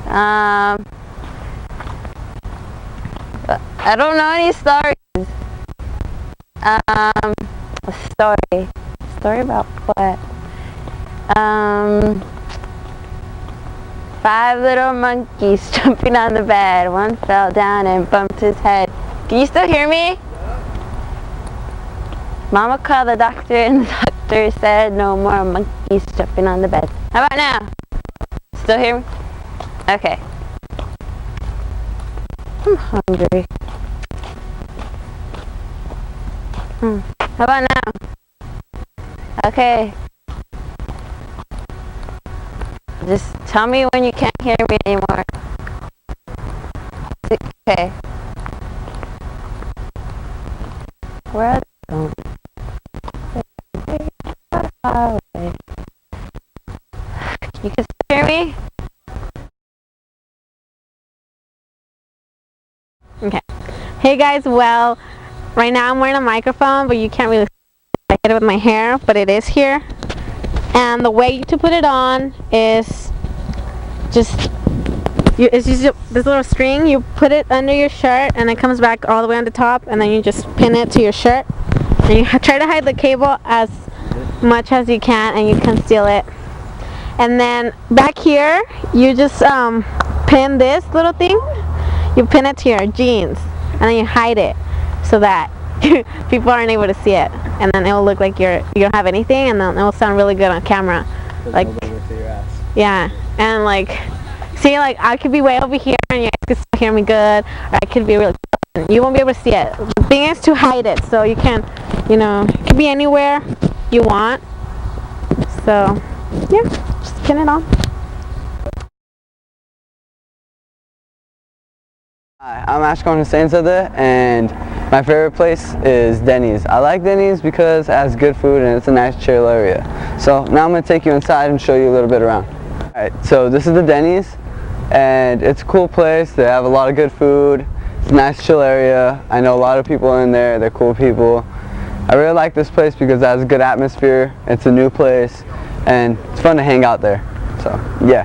I don't know any stories. A story. Story about what? 5 little monkeys jumping on the bed. One fell down and bumped his head. Can you still hear me? Mama called the doctor and the doctor said no more monkeys jumping on the bed. How about now? Still hear me? Okay. I'm hungry. How about now? Okay. Just tell me when you can't hear me anymore. Okay. Where are they going? Far away. You can still hear me? Okay. Hey guys, well, right now I'm wearing a microphone, but you can't really see it with my hair, but it is here. And the way to put it on is just this little string. You put it under your shirt, and it comes back all the way on the top, and then you just pin it to your shirt. And you try to hide the cable as much as you can, and you conceal it. And then back here, you just pin this little thing. You pin it to your jeans, and then you hide it so that people aren't able to see it, and then it will look like you don't have anything, and then it will sound really good on camera. Like, yeah, and like, see, like I could be way over here, and you guys can still hear me good, or I could be really close, and you won't be able to see it. The thing is to hide it, so you can, you know, it could be anywhere you want. So, yeah, just pin it on. Hi, I'm Ashkan Husseinzadeh, and my favorite place is Denny's. I like Denny's because it has good food and it's a nice chill area. So now I'm going to take you inside and show you a little bit around. Alright, so this is the Denny's, and it's a cool place. They have a lot of good food. It's a nice chill area. I know a lot of people in there. They're cool people. I really like this place because it has a good atmosphere. It's a new place and it's fun to hang out there. So yeah.